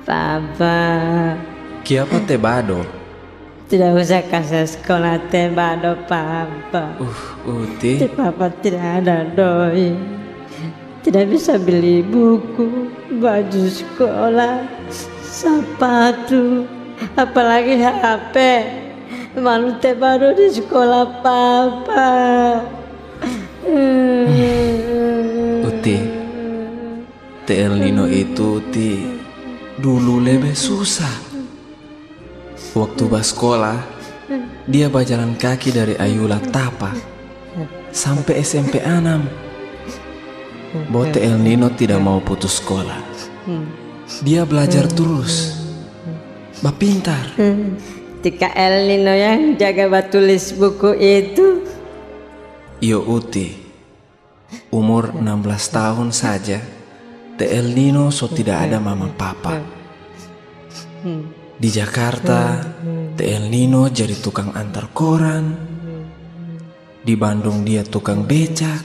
Papa, Kiapa te bado? tidak usah kasih sekolah tebado, Papa. Uti. Papa tidak ada doi. Tidak bisa beli buku, baju sekolah, sepatu, apalagi HP. Malu tebado di sekolah, Papa. Uti, te El Nino itu dulu lebih susah. Waktu sekolah, dia berjalan kaki dari Ayula Tapa sampai SMP 6. Bote El Nino tidak mau putus sekolah. Dia belajar terus, pintar. Tika El Nino yang jaga tulis buku itu. Yo Uti, umur 16 tahun saja, te El Nino tidak ada mama papa. Di Jakarta, te El Nino jadi tukang antar koran. Di Bandung dia tukang becak.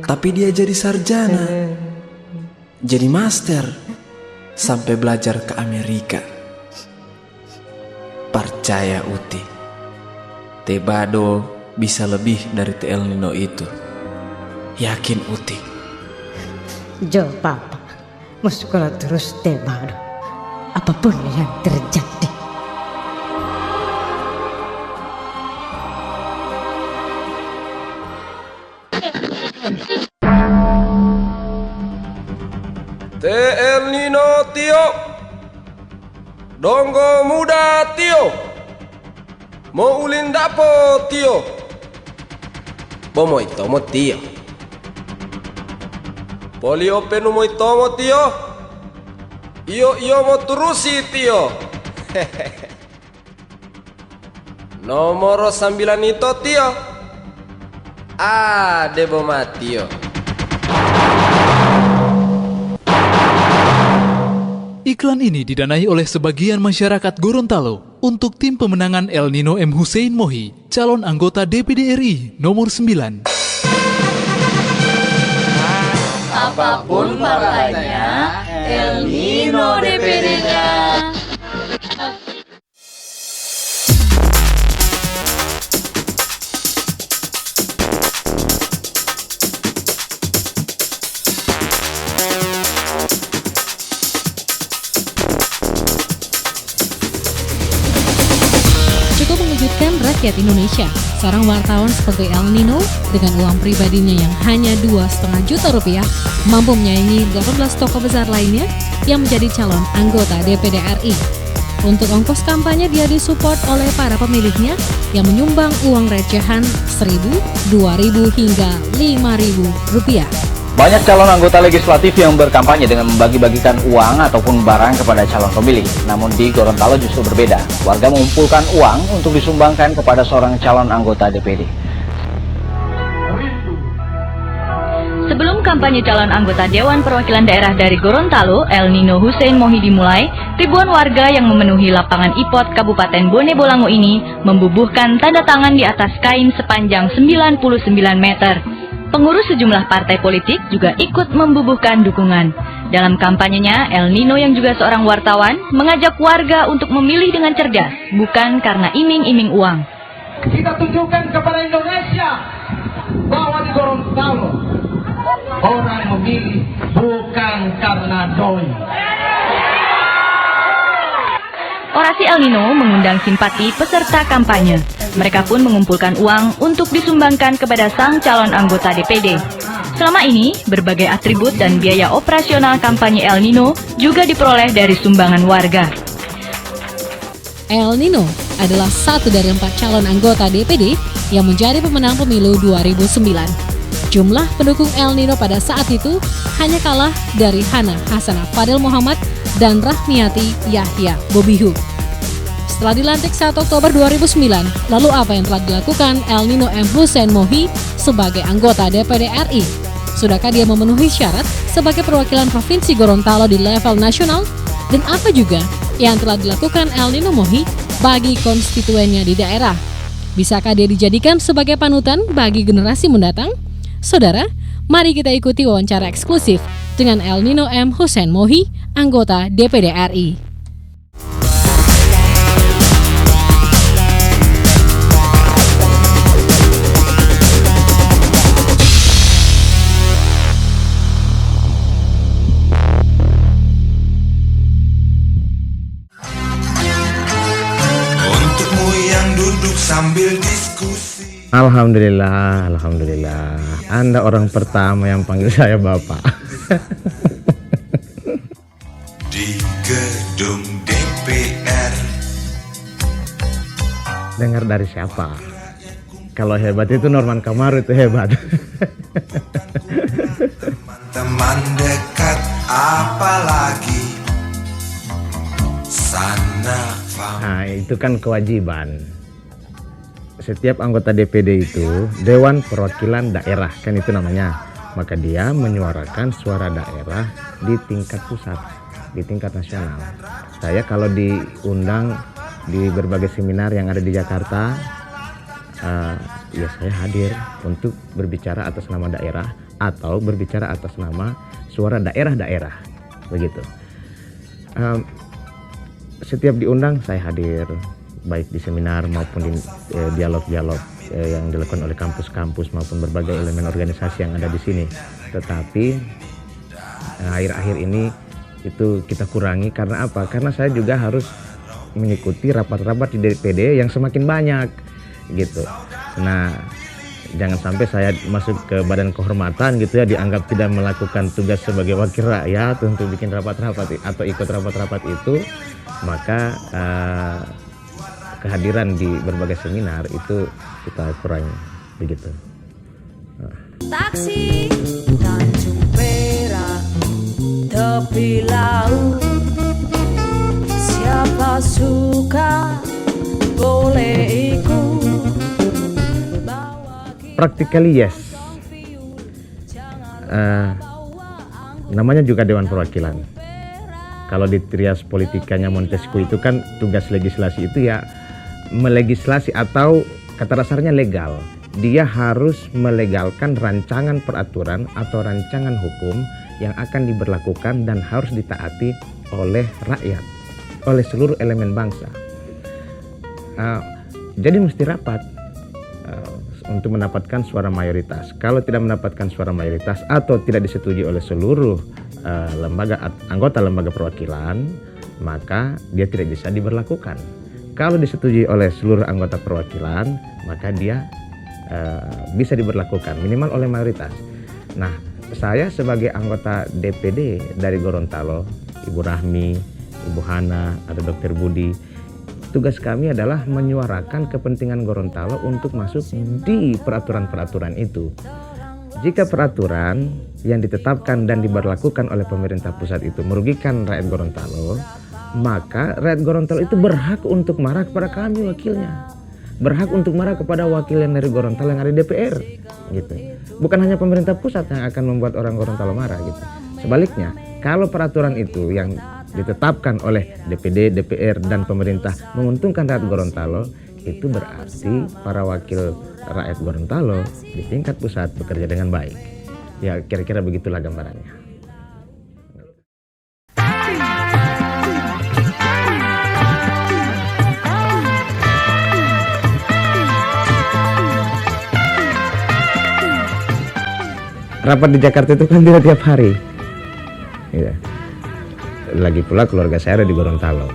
Tapi dia jadi sarjana, jadi master, sampai belajar ke Amerika. Percaya Uti, te bado bisa lebih dari te El Nino itu. Yakin Uti. Jo, Papa mau sekolah terus tebado, apapun yang terjadi. Te El Nino Tio, Donggo Muda Tio, Mo ulin dapo Tio, Bomo itomo Tio, Polio penu mo itomo Tio, iyo mo turusi Tio. Nomor 9 itu Tio, debo Matio. Iklan ini didanai oleh sebagian masyarakat Gorontalo untuk tim pemenangan El Nino M. Hussein Mohi, calon anggota DPD RI nomor 9. Apapun partainya, El Nino DPD-nya. Cukup mengejutkan rakyat Indonesia. Seorang wartawan seperti El Nino dengan uang pribadinya yang hanya 2,5 juta rupiah mampu menyaingi 18 tokoh besar lainnya yang menjadi calon anggota DPD RI. Untuk ongkos kampanye dia disupport oleh para pemilihnya yang menyumbang uang recehan 1.000, 2.000 hingga 5.000 rupiah. Banyak calon anggota legislatif yang berkampanye dengan membagi-bagikan uang ataupun barang kepada calon pemilih. Namun di Gorontalo justru berbeda. Warga mengumpulkan uang untuk disumbangkan kepada seorang calon anggota DPD. Sebelum kampanye calon anggota Dewan Perwakilan Daerah dari Gorontalo, El Nino Hussein Mohi dimulai, ribuan warga yang memenuhi lapangan IPOT Kabupaten Bone Bolango ini membubuhkan tanda tangan di atas kain sepanjang 99 meter. Pengurus sejumlah partai politik juga ikut membubuhkan dukungan. Dalam kampanyenya, El Nino yang juga seorang wartawan mengajak warga untuk memilih dengan cerdas, bukan karena iming-iming uang. Kita tunjukkan kepada Indonesia bahwa di Gorontalo orang memilih bukan karena doi. Orasi El Nino mengundang simpati peserta kampanye. Mereka pun mengumpulkan uang untuk disumbangkan kepada sang calon anggota DPD. Selama ini, berbagai atribut dan biaya operasional kampanye El Nino juga diperoleh dari sumbangan warga. El Nino adalah satu dari 4 calon anggota DPD yang menjadi pemenang pemilu 2009. Jumlah pendukung El Nino pada saat itu hanya kalah dari Hana Hasanah Fadil Muhammad dan Rahmiati Yahya Bobihu. Setelah dilantik 1 Oktober 2009, lalu apa yang telah dilakukan El Nino M. Hussein Mohi sebagai anggota DPD RI? Sudahkah dia memenuhi syarat sebagai perwakilan Provinsi Gorontalo di level nasional? Dan apa juga yang telah dilakukan El Nino Mohi bagi konstituennya di daerah? Bisakah dia dijadikan sebagai panutan bagi generasi mendatang? Saudara, mari kita ikuti wawancara eksklusif dengan El Nino M. Hussein Mohi, anggota DPD RI. Untukmu yang duduk sambil diskusi. Alhamdulillah. Anda orang pertama yang panggil saya Bapak. Di gedung DPR. Dengar dari siapa? Kalau hebat itu Norman Kamaru itu hebat. Teman dekat apalagi sana. Nah, itu kan kewajiban. Setiap anggota DPD itu Dewan Perwakilan Daerah, kan itu namanya. Maka dia menyuarakan suara daerah di tingkat pusat, di tingkat nasional. Saya kalau diundang di berbagai seminar yang ada di Jakarta, ya saya hadir untuk berbicara atas nama daerah atau berbicara atas nama suara daerah-daerah, begitu. Setiap diundang saya hadir, baik di seminar maupun di dialog-dialog yang dilakukan oleh kampus-kampus maupun berbagai elemen organisasi yang ada di sini. Tetapi akhir-akhir ini itu kita kurangi karena apa? Karena saya juga harus mengikuti rapat-rapat di DPD yang semakin banyak gitu. Nah, jangan sampai saya masuk ke badan kehormatan gitu ya, dianggap tidak melakukan tugas sebagai wakil rakyat untuk bikin rapat-rapat atau ikut rapat-rapat itu, maka kehadiran di berbagai seminar itu kita kurangi begitu. Taksi Tanjung Perak tepi laut, siapa suka boleh ikut. Practically yes. Namanya juga Dewan Perwakilan. Kalau di trias politikanya Montesquieu itu kan tugas legislasi itu ya melegislasi atau kata dasarnya legal. Dia harus melegalkan rancangan peraturan atau rancangan hukum yang akan diberlakukan dan harus ditaati oleh rakyat, oleh seluruh elemen bangsa. Jadi mesti rapat untuk mendapatkan suara mayoritas. Kalau tidak mendapatkan suara mayoritas atau tidak disetujui oleh seluruh anggota lembaga perwakilan, maka dia tidak bisa diberlakukan. Kalau disetujui oleh seluruh anggota perwakilan, maka dia bisa diberlakukan minimal oleh mayoritas. Nah, saya sebagai anggota DPD dari Gorontalo, Ibu Rahmi, Ibu Hana, ada Dr. Budi, tugas kami adalah menyuarakan kepentingan Gorontalo untuk masuk di peraturan-peraturan itu. Jika peraturan yang ditetapkan dan diberlakukan oleh pemerintah pusat itu merugikan rakyat Gorontalo, maka rakyat Gorontalo itu berhak untuk marah kepada kami wakilnya. Berhak untuk marah kepada wakil yang dari Gorontalo yang ada di DPR gitu. Bukan hanya pemerintah pusat yang akan membuat orang Gorontalo marah gitu. Sebaliknya, kalau peraturan itu yang ditetapkan oleh DPD, DPR dan pemerintah menguntungkan rakyat Gorontalo, itu berarti para wakil rakyat Gorontalo di tingkat pusat bekerja dengan baik. Ya kira-kira begitulah gambarannya. Rapat di Jakarta itu kan tidak tiap hari. Ya. Lagi pula keluarga saya ada di Gorontalo.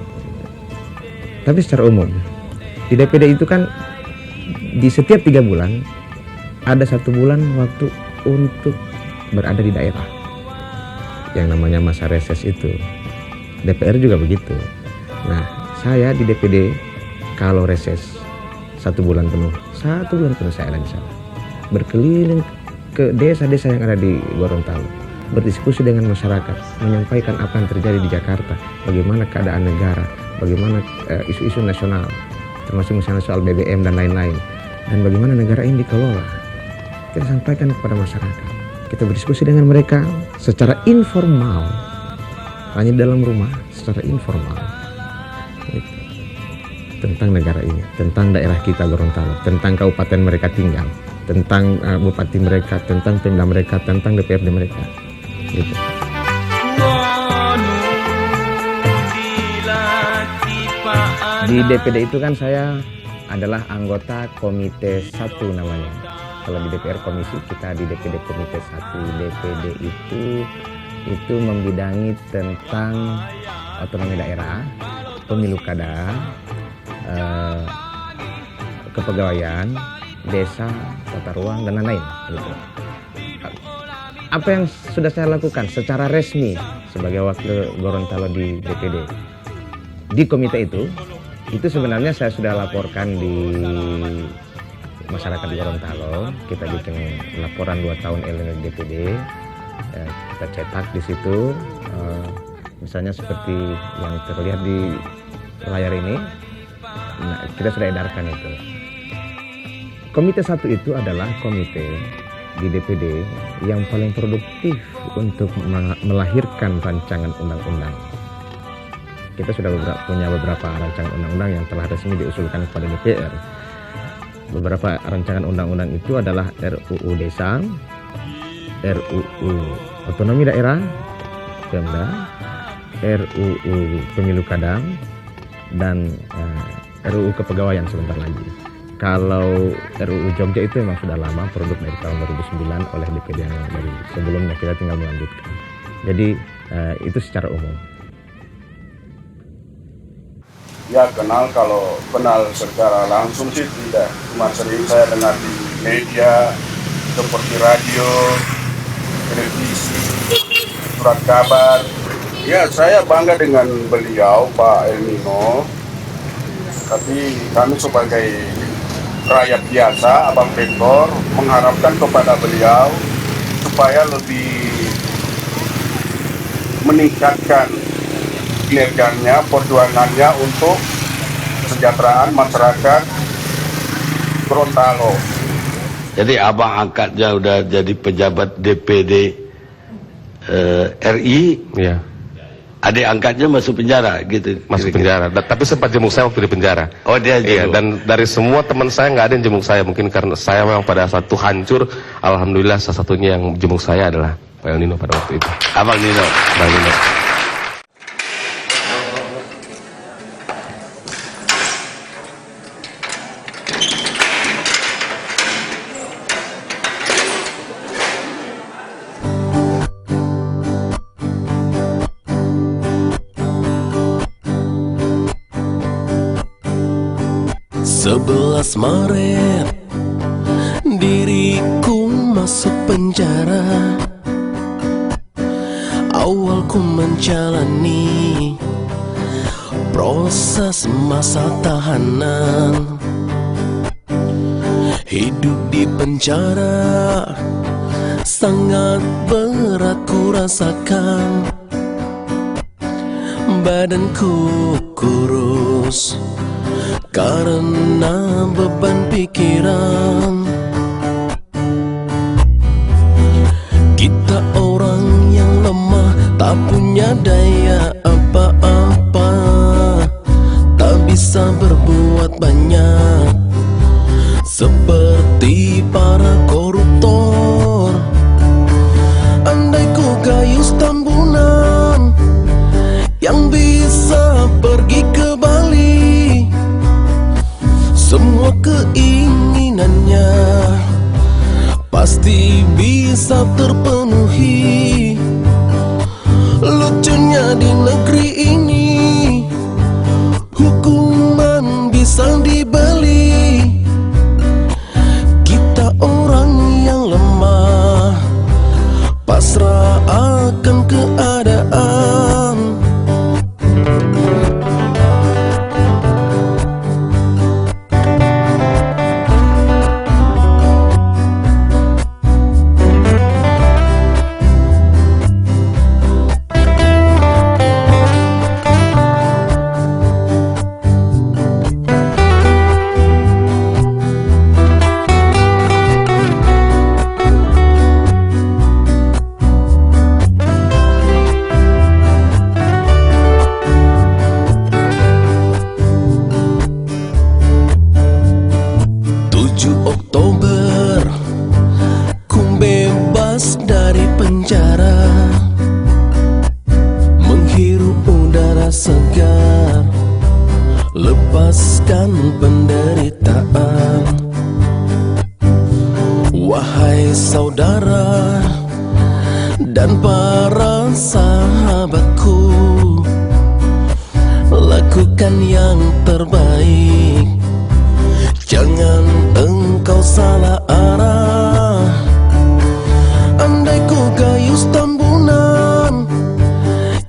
Tapi secara umum di DPD itu kan di setiap 3 bulan ada 1 bulan waktu untuk berada di daerah. Yang namanya masa reses itu. DPR juga begitu. Nah, saya di DPD kalau reses 1 bulan penuh, 1 bulan penuh saya ada di sana. Berkeliling ke desa-desa yang ada di Gorontalo, berdiskusi dengan masyarakat, menyampaikan apa yang terjadi di Jakarta, bagaimana keadaan negara, bagaimana isu-isu nasional, termasuk misalnya soal BBM dan lain-lain, dan bagaimana negara ini dikelola. Kita sampaikan kepada masyarakat. Kita berdiskusi dengan mereka secara informal, hanya dalam rumah, secara informal. Gitu. tentang negara ini, tentang daerah kita Gorontalo, tentang kabupaten mereka tinggal, tentang bupati mereka, tentang pemda mereka, tentang DPRD mereka. Gitu. Di DPD itu kan saya adalah anggota Komite 1 namanya. Kalau di DPR komisi, kita di DPD Komite 1. DPD itu membidangi tentang otonomi daerah, pemilu kada, kepegawaian, desa, tata ruang, dan lain-lain. Gitu. Apa yang sudah saya lakukan secara resmi sebagai wakil Gorontalo di DPD, di komite itu sebenarnya saya sudah laporkan di masyarakat di Gorontalo. Kita bikin laporan 2 tahun El Nino DPD, kita cetak di situ, misalnya seperti yang terlihat di layar ini. Nah, kita sudah edarkan itu. Komite 1 itu adalah komite di DPD yang paling produktif untuk melahirkan rancangan undang-undang. Kita sudah punya beberapa rancangan undang-undang yang telah resmi diusulkan kepada DPR. Beberapa rancangan undang-undang itu adalah RUU Desa, RUU Otonomi Daerah, Pemda, RUU Pemilu Kada, dan RUU Kepegawaian sebentar lagi. Kalau RUU Jogja itu memang sudah lama, produk dari tahun 2009 oleh DPD yang dari sebelumnya, kita tinggal melanjutkan. Jadi itu secara umum. Ya kalau kenal secara langsung sih tidak, cuma sering saya dengar di media seperti radio, televisi, surat kabar. Ya saya bangga dengan beliau Pak El Nino, tapi kami sebagai rakyat biasa, abang Bektor, mengharapkan kepada beliau supaya lebih meningkatkan kinerjanya, perjuangannya untuk kesejahteraan masyarakat Gorontalo. Jadi abang angkatnya udah jadi pejabat DPD RI, ya. Adik angkatnya masuk penjara gitu. Masuk penjara, tapi sempat jenguk saya waktu di penjara. Oh dia jenguk. Iya, dan dari semua teman saya nggak ada yang jenguk saya, mungkin karena saya memang pada saat itu hancur. Alhamdulillah salah satunya yang jenguk saya adalah Pak El Nino pada waktu itu. Abang Nino. Bang Nino. Maret diriku masuk penjara. Awal ku menjalani proses masa tahanan. Hidup di penjara sangat berat ku rasakan. Badanku kurus karena beban pikiran. Kita orang yang lemah, tak punya daya apa-apa, tak bisa berbuat banyak seperti para koruptor. Andai ku gayus tambunan yang bisa pergi ke Bali, semua keinginannya pasti bisa terpenuhi. Lucunya di negeri ini hukuman bisa dibeli. Kita orang lepaskan penderitaan. Wahai saudara dan para sahabatku, lakukan yang terbaik. Jangan engkau salah arah. Andai ku gayus tambunan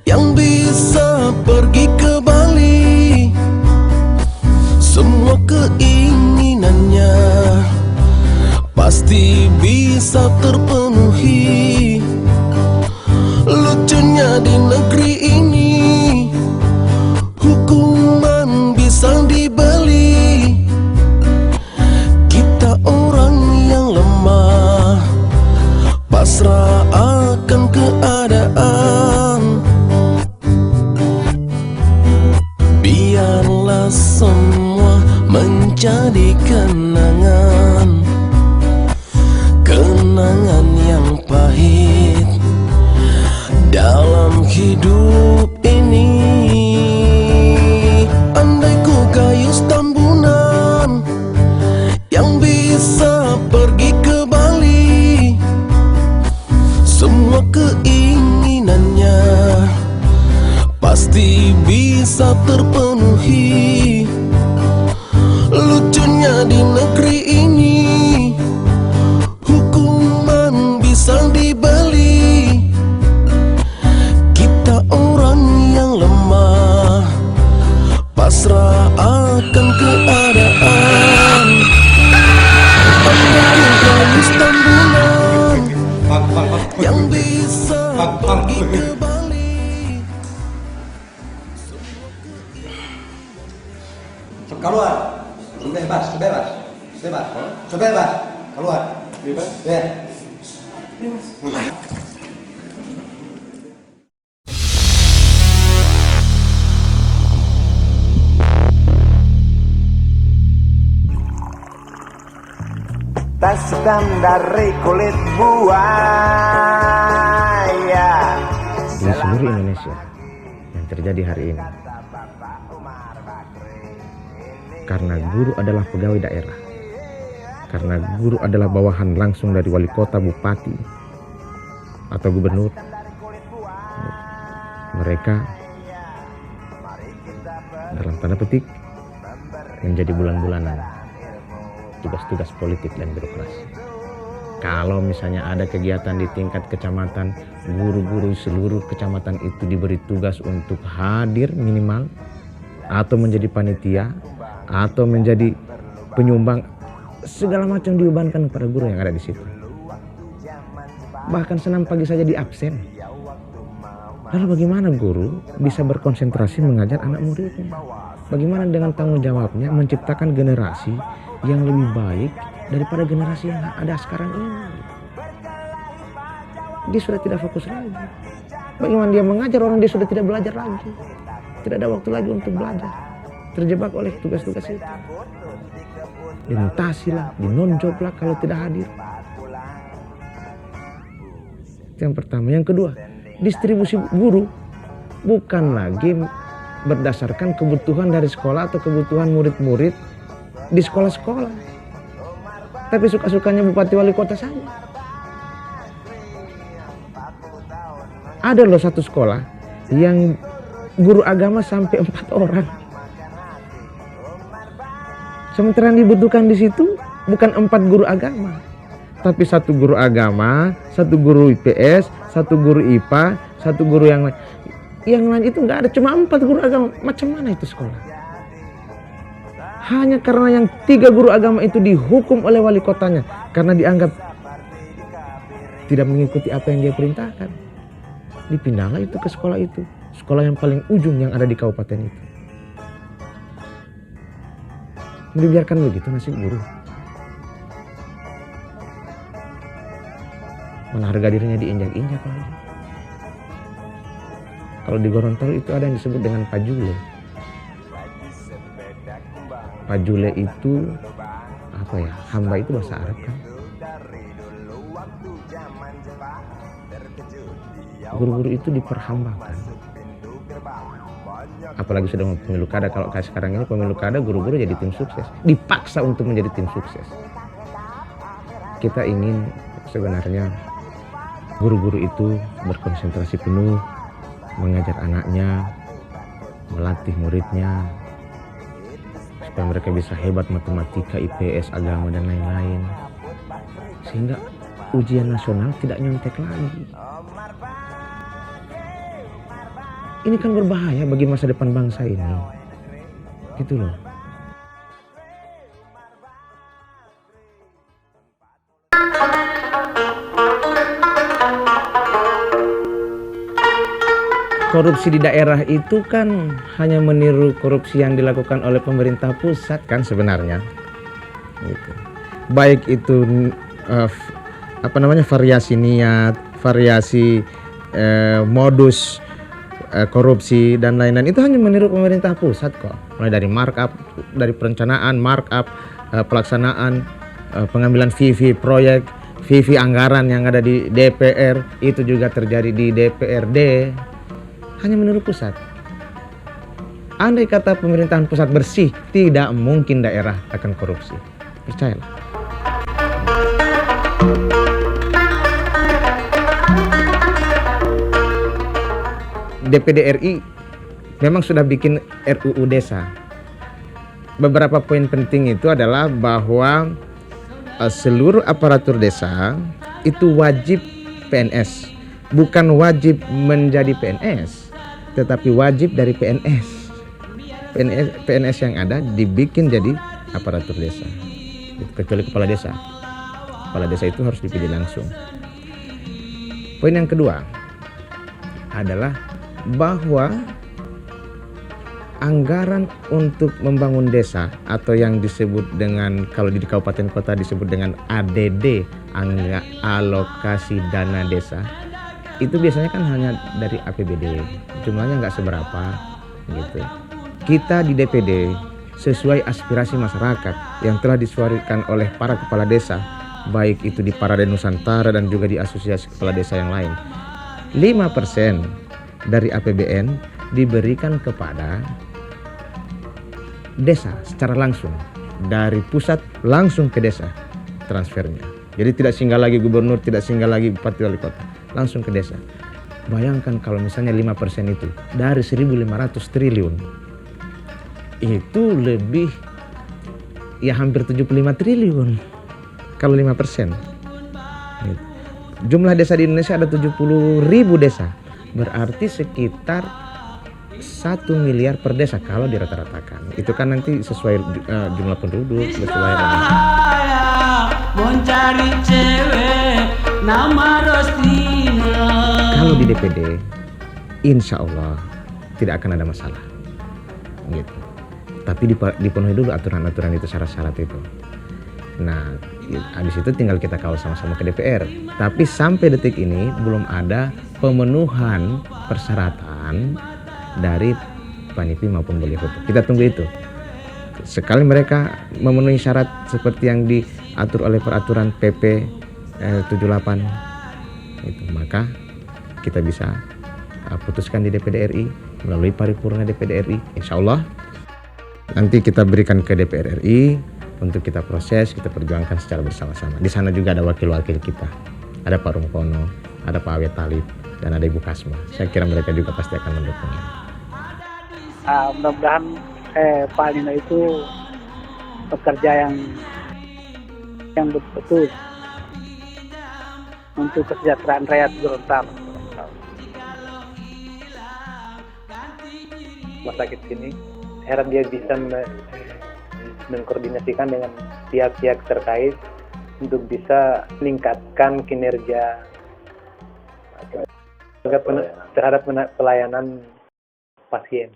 yang bisa pergi ke Bali, semua keinginannya pasti bisa terpenuhi. Lucunya di negeri ini hukuman bisa dibeli. Kita orang yang lemah pasrah akan keadaan. Biarlah semua menjadi kenangan, kenangan yang pahit dalam hidup ini. Andai ku gayus tambunan yang bisa pergi ke Bali, semua keinginannya pasti bisa terpenuhi. Lucunya di negeri ini hukuman bisa dibeli. Kita orang yang lemah pasrah akan keadaan. Andai gayus tambunan yang bisa pergi ke Bali. Keluar, bebas, bebas, bebas, bebas, keluar, bebas, ya. Tas hitam dari kulit buaya. Di seluruh Indonesia yang terjadi hari ini, karena guru adalah pegawai daerah, karena guru adalah bawahan langsung dari wali kota, bupati, atau gubernur, mereka dalam tanda petik menjadi bulan-bulanan tugas-tugas politik dan birokrasi. Kalau misalnya ada kegiatan di tingkat kecamatan, guru-guru seluruh kecamatan itu diberi tugas untuk hadir minimal, atau menjadi panitia, atau menjadi penyumbang, segala macam dibebankan kepada guru yang ada di situ. Bahkan senam pagi saja di absen. Lalu bagaimana guru bisa berkonsentrasi mengajar anak muridnya? Bagaimana dengan tanggung jawabnya menciptakan generasi yang lebih baik daripada generasi yang ada sekarang ini? Dia sudah tidak fokus lagi. Bagaimana dia mengajar orang dia sudah tidak belajar lagi? Tidak ada waktu lagi untuk belajar. Terjebak oleh tugas-tugas itu. Dimutasilah, dinonjoblah kalau tidak hadir. Itu yang pertama. Yang kedua, distribusi guru bukan lagi berdasarkan kebutuhan dari sekolah atau kebutuhan murid-murid di sekolah-sekolah, tapi suka-sukanya bupati wali kota saja. Ada loh satu sekolah yang guru agama sampai 4 orang. Sementara yang dibutuhkan di situ bukan 4 guru agama, tapi 1 guru agama, 1 guru IPS, 1 guru IPA, 1 guru yang lain. Yang lain itu nggak ada, cuma 4 guru agama. Macam mana itu sekolah? Hanya karena yang 3 guru agama itu dihukum oleh wali kotanya karena dianggap tidak mengikuti apa yang dia perintahkan. Dipindahlah itu ke sekolah itu, sekolah yang paling ujung yang ada di kabupaten itu. Dibiarkan begitu nasib guru. Mana harga dirinya diinjak-injak lagi. Kalau di Gorontalo itu ada yang disebut dengan pajule. Pajule itu apa ya? Hamba itu bahasa Arab kan. Guru-guru itu diperhambakan. Apalagi sudah mau pemilu kada. Kalau kayak sekarang ini pemilu kada, guru-guru jadi tim sukses, dipaksa untuk menjadi tim sukses. Kita ingin sebenarnya guru-guru itu berkonsentrasi penuh mengajar anaknya, melatih muridnya supaya mereka bisa hebat matematika, IPS, agama dan lain-lain, sehingga ujian nasional tidak nyontek lagi. Ini kan berbahaya bagi masa depan bangsa ini, gitu loh. Korupsi di daerah itu kan hanya meniru korupsi yang dilakukan oleh pemerintah pusat kan sebenarnya. Gitu. Baik itu variasi niat, variasi modus korupsi dan lain-lain itu hanya meniru pemerintah pusat kok. Mulai dari markup, dari perencanaan, markup, pelaksanaan, pengambilan VV proyek, VV anggaran yang ada di DPR itu juga terjadi di DPRD. Hanya meniru pusat. Andai kata pemerintahan pusat bersih, tidak mungkin daerah akan korupsi. Percayalah. DPD RI memang sudah bikin RUU desa. Beberapa poin penting itu adalah bahwa seluruh aparatur desa itu wajib PNS. Bukan wajib menjadi PNS, tetapi wajib dari PNS. PNS yang ada dibikin jadi aparatur desa, kecuali kepala desa. Kepala desa itu harus dipilih langsung. Poin yang kedua adalah bahwa anggaran untuk membangun desa atau yang disebut dengan, kalau di kabupaten kota disebut dengan ADD, alokasi dana desa, itu biasanya kan hanya dari APBD, jumlahnya nggak seberapa gitu. Kita di DPD sesuai aspirasi masyarakat yang telah disuarakan oleh para kepala desa, baik itu di Parade Nusantara dan juga di asosiasi kepala desa yang lain, 5% dari APBN diberikan kepada desa secara langsung, dari pusat langsung ke desa transfernya. Jadi tidak singgah lagi gubernur, tidak singgah lagi bupati wali kota, langsung ke desa. Bayangkan kalau misalnya 5% itu dari 1.500 triliun, itu lebih ya hampir 75 triliun kalau 5%. Jumlah desa di Indonesia ada 70.000 desa, berarti sekitar 1 miliar per desa kalau dirata-ratakan. Itu kan nanti sesuai jumlah penduduk, sesuai mencari cewek nama Rostina. Kalau di DPD, insya Allah tidak akan ada masalah, gitu. Tapi dipenuhi dulu aturan-aturan itu, syarat-syarat itu. Nah, habis itu tinggal kita kawal sama-sama ke DPR. Tapi sampai detik ini belum ada pemenuhan persyaratan dari Panipi maupun Balihoto. Kita tunggu itu. Sekali mereka memenuhi syarat seperti yang diatur oleh peraturan PP 78 itu, maka kita bisa putuskan di DPD RI melalui paripurna DPD RI. Insya Allah nanti kita berikan ke DPR RI untuk kita proses, kita perjuangkan secara bersama-sama. Di sana juga ada wakil-wakil kita, ada Pak Rungkono, ada Pak Awet Talib, dan ada Ibu Kasma. Saya kira mereka juga pasti akan mendukung. Mudah-mudahan Pak Nino itu pekerja yang betul untuk kesejahteraan rakyat Gorontalo. Rumah sakit sini, heran dia bisa mengkoordinasikan dengan pihak-pihak terkait untuk bisa meningkatkan kinerja terhadap pelayanan pasien.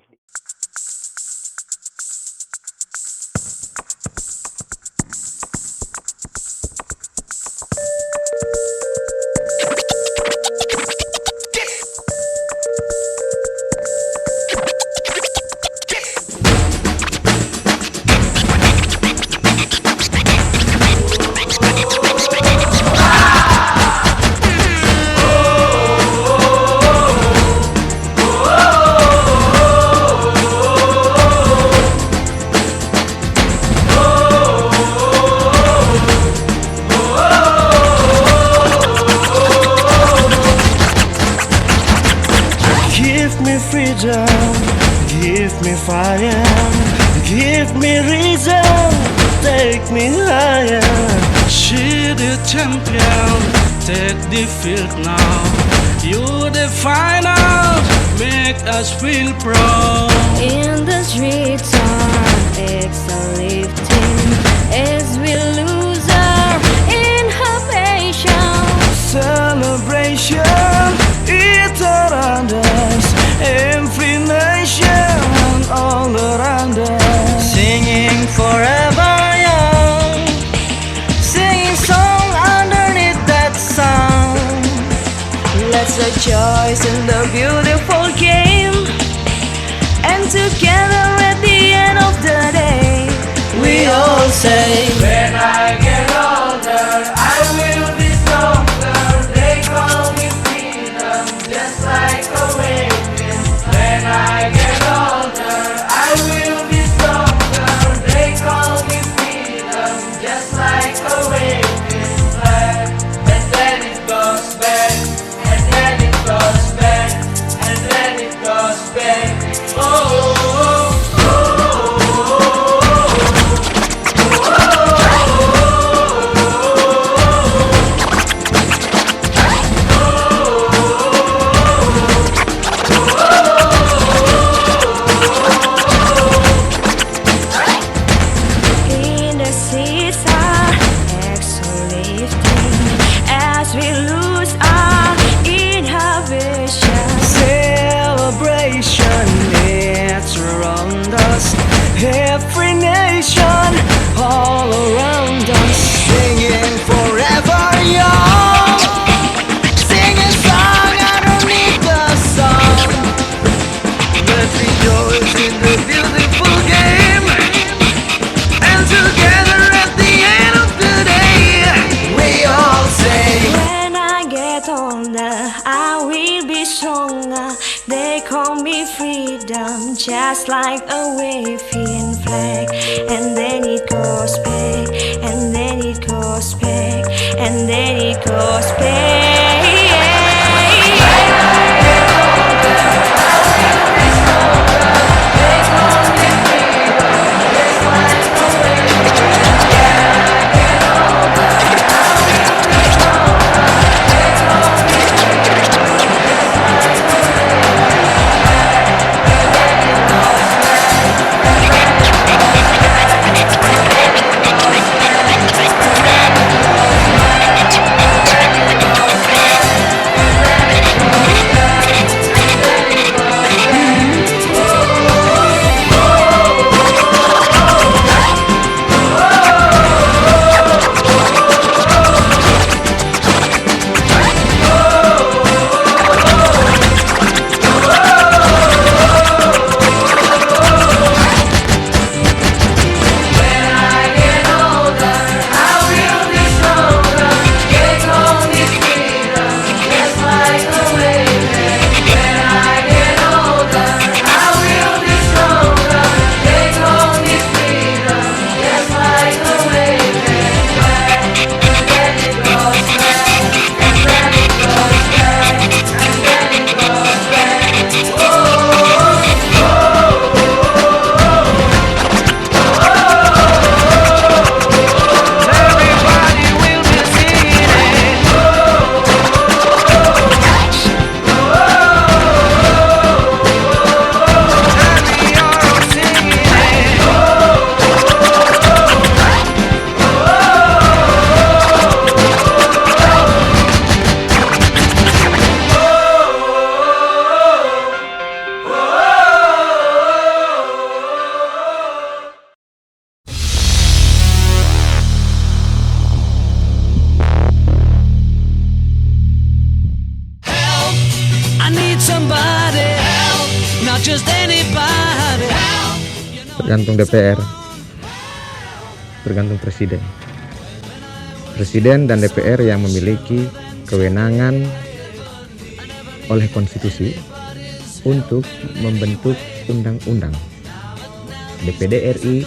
me fire, give me reason, take me higher. She the champion, take the field now. You the final, make us feel proud. In the streets our exhale lifting as we lose our inhibition. Celebration, it's around us, every nation, all around us. Singing forever young, singing song underneath that sun. Let's rejoice in the beautiful game, and together at the end of the day, we all say, when I get older, I will be stronger. They call me freedom, just like a wave. When I get older, I will be stronger. They call me freedom, just like a wave. And then it goes back, and then it goes back, and then it goes back. Oh. In the seas our exhale lifting as we lose our inhibition. Celebration, it's around us, every nation, all around us. Singing forever young, singing song underneath the sun. Let's rejoice in the beautiful game, and together at the end of the day, we all say, When I get older, I will be stronger. They call me freedom, just like a waving flag. And then it goes back, and then it goes back, and then it goes back. Tergantung DPR, tergantung presiden. Presiden dan DPR yang memiliki kewenangan oleh konstitusi untuk membentuk undang-undang. DPD RI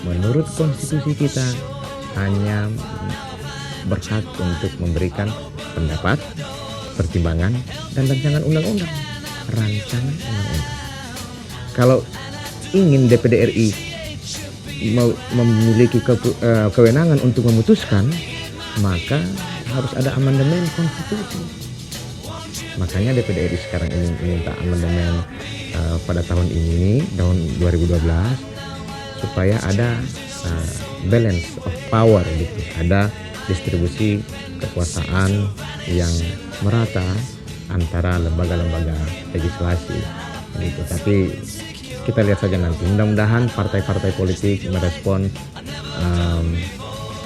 menurut konstitusi kita hanya berhak untuk memberikan pendapat, pertimbangan, dan rancangan undang-undang. Kalau ingin DPD RI memiliki kewenangan untuk memutuskan, maka harus ada amandemen konstitusi. Makanya DPD RI sekarang ini minta amandemen pada tahun ini, tahun 2012, supaya ada balance of power gitu, ada distribusi kekuasaan yang merata antara lembaga-lembaga legislasi gitu. Tapi kita lihat saja nanti, mudah-mudahan partai-partai politik merespon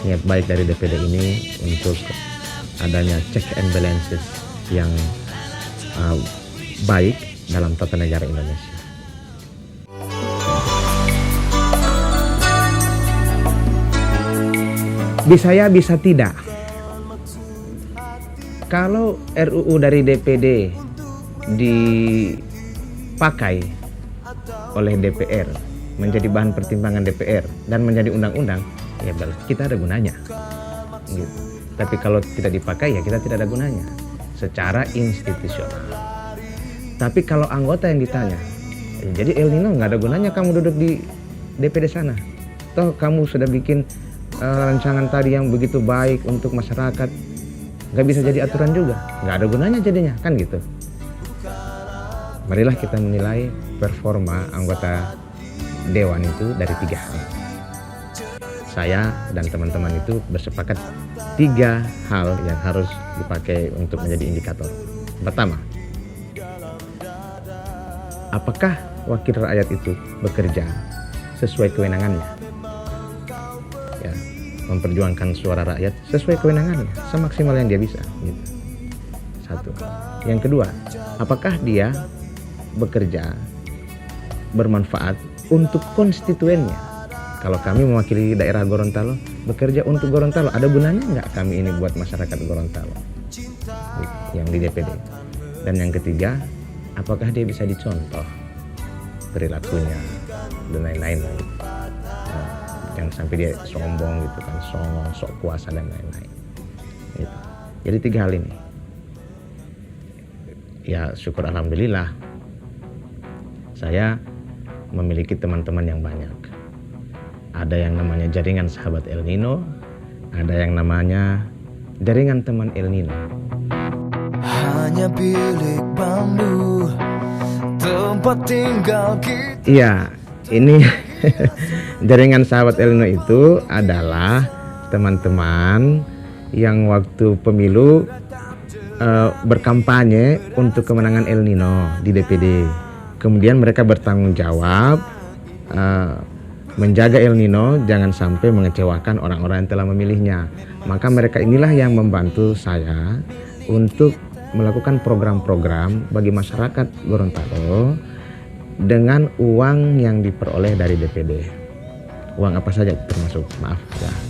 niat baik dari DPD ini untuk adanya check and balances yang baik dalam tata negara Indonesia. Bisa ya, bisa tidak. Kalau RUU dari DPD dipakai oleh DPR, menjadi bahan pertimbangan DPR dan menjadi undang-undang, ya berarti kita ada gunanya. Gitu. Tapi kalau tidak dipakai, ya kita tidak ada gunanya secara institusional. Tapi kalau anggota yang ditanya, jadi El Nino nggak ada gunanya kamu duduk di DPD sana. Toh kamu sudah bikin rancangan tadi yang begitu baik untuk masyarakat, nggak bisa jadi aturan juga, nggak ada gunanya jadinya, kan gitu. Marilah kita menilai performa anggota Dewan itu dari 3 hal. Saya dan teman-teman itu bersepakat 3 hal yang harus dipakai untuk menjadi indikator. Pertama, apakah wakil rakyat itu bekerja sesuai kewenangannya? Ya, memperjuangkan suara rakyat sesuai kewenangannya, semaksimal yang dia bisa. Gitu. 1. Yang kedua, apakah dia bekerja bermanfaat untuk konstituennya? Kalau kami mewakili daerah Gorontalo, bekerja untuk Gorontalo, ada gunanya nggak kami ini buat masyarakat Gorontalo yang di DPD? Dan yang ketiga, apakah dia bisa dicontoh perilakunya dan lain-lain? Jangan sampai dia sombong gitu kan, songong, sok kuasa dan lain-lain. Gitu. Jadi 3 hal ini. Ya syukur alhamdulillah, saya memiliki teman-teman yang banyak. Ada yang namanya jaringan sahabat El Nino, ada yang namanya jaringan teman El Nino. Hanya bilik bambu tempat tinggal kita. Iya, ini jaringan sahabat El Nino itu adalah teman-teman yang waktu pemilu berkampanye untuk kemenangan El Nino di DPD. Kemudian mereka bertanggung jawab menjaga El Nino jangan sampai mengecewakan orang-orang yang telah memilihnya. Maka mereka inilah yang membantu saya untuk melakukan program-program bagi masyarakat Gorontalo dengan uang yang diperoleh dari DPD. Uang apa saja, termasuk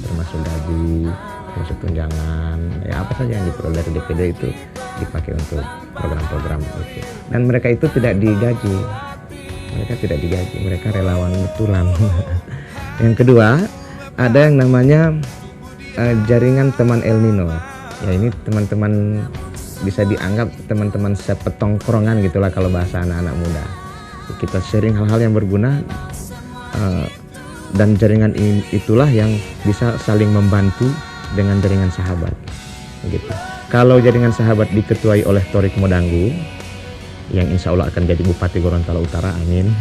termasuk gaji, termasuk tunjangan, ya apa saja yang diperoleh dari DPD itu dipakai untuk program-program itu. Dan mereka itu tidak digaji. Mereka relawan betulan. Yang kedua, ada yang namanya jaringan teman El Nino. Ya ini teman-teman, bisa dianggap teman-teman sepetongkrongan gitulah kalau bahasa anak-anak muda. Kita sharing hal-hal yang berguna, dan jaringan itulah yang bisa saling membantu dengan jaringan sahabat. Gitu. Kalau jaringan sahabat diketuai oleh Torik Modanggu, yang insya Allah akan jadi Bupati Gorontalo Utara, amin.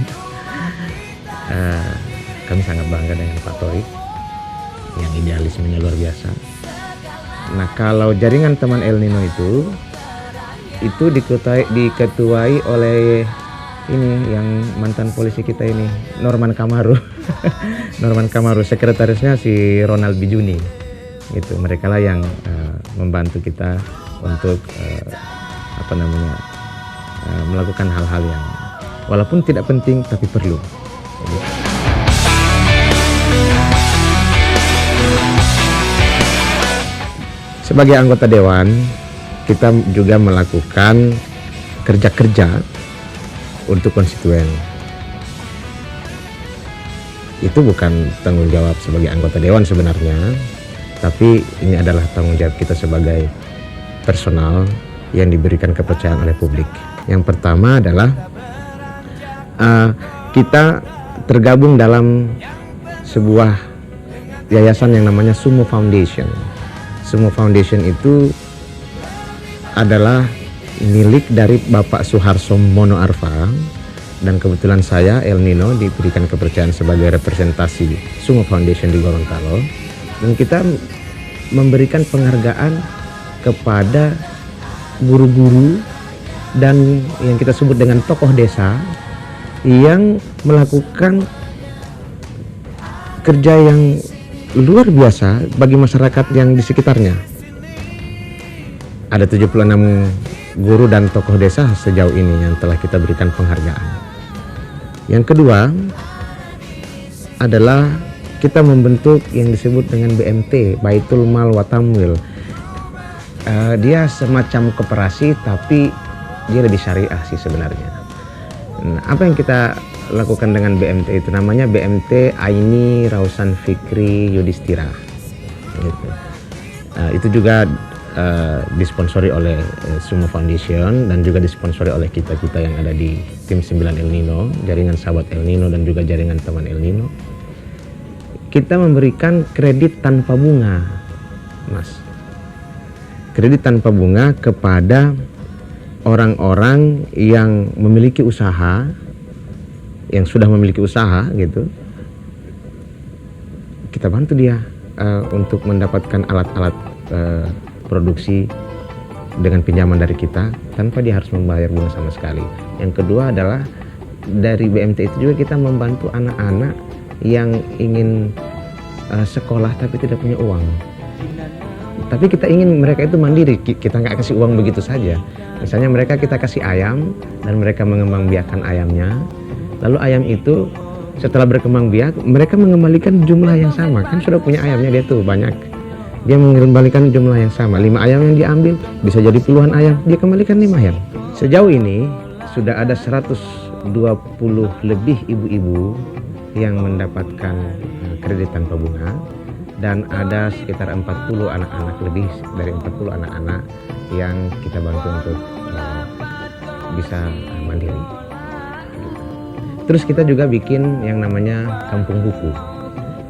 Kami sangat bangga dengan Pak Torik, yang idealismenya luar biasa. Nah kalau jaringan teman El Nino itu diketuai oleh ini yang mantan polisi kita ini, Norman Kamaru. Norman Kamaru, sekretarisnya si Ronald Bijuni. Gitu, mereka lah yang membantu kita untuk melakukan hal-hal yang walaupun tidak penting tapi perlu. Sebagai anggota dewan, kita juga melakukan kerja-kerja untuk konstituen. Itu bukan tanggung jawab sebagai anggota dewan sebenarnya, tapi ini adalah tanggung jawab kita sebagai personal yang diberikan kepercayaan oleh publik. Yang pertama adalah kita tergabung dalam sebuah yayasan yang namanya Sumo Foundation. Sumo Foundation itu adalah milik dari Bapak Suharso Mono Arfa, dan kebetulan saya El Nino diberikan kepercayaan sebagai representasi Sumo Foundation di Gorontalo, dan kita memberikan penghargaan kepada guru-guru dan yang kita sebut dengan tokoh desa yang melakukan kerja yang luar biasa bagi masyarakat yang di sekitarnya. Ada 76 guru dan tokoh desa sejauh ini yang telah kita berikan penghargaan. Yang kedua adalah kita membentuk yang disebut dengan BMT, Baitul Mal wa Tamwil. Dia semacam koperasi tapi dia lebih syariah sih sebenarnya. Nah, apa yang kita lakukan dengan BMT itu namanya BMT Aini Rausan Fikri Yudhistira. Gitu. Itu juga disponsori oleh Sumo Foundation dan juga disponsori oleh kita-kita yang ada di tim 9 El Nino, jaringan sahabat El Nino dan juga jaringan teman El Nino. Kita memberikan kredit tanpa bunga, Mas. Kredit tanpa bunga kepada orang-orang yang memiliki usaha, yang sudah memiliki usaha gitu. Kita bantu dia untuk mendapatkan alat-alat produksi dengan pinjaman dari kita tanpa dia harus membayar bunga sama sekali. Yang kedua adalah dari BMT itu juga kita membantu anak-anak yang ingin sekolah tapi tidak punya uang. Tapi kita ingin mereka itu mandiri, kita nggak kasih uang begitu saja. Misalnya mereka kita kasih ayam dan mereka mengembangbiakan ayamnya, lalu ayam itu setelah berkembang biak mereka mengembalikan jumlah yang sama, kan sudah punya ayamnya dia tuh banyak. Dia mengembalikan jumlah yang sama, 5 ayam yang diambil bisa jadi puluhan ayam, dia kembalikan 5 ayam. Sejauh ini sudah ada 120 lebih ibu-ibu yang mendapatkan kredit tanpa bunga, dan ada sekitar 40 anak-anak, lebih dari 40 anak-anak yang kita bantu untuk bisa mandiri. Terus kita juga bikin yang namanya kampung buku.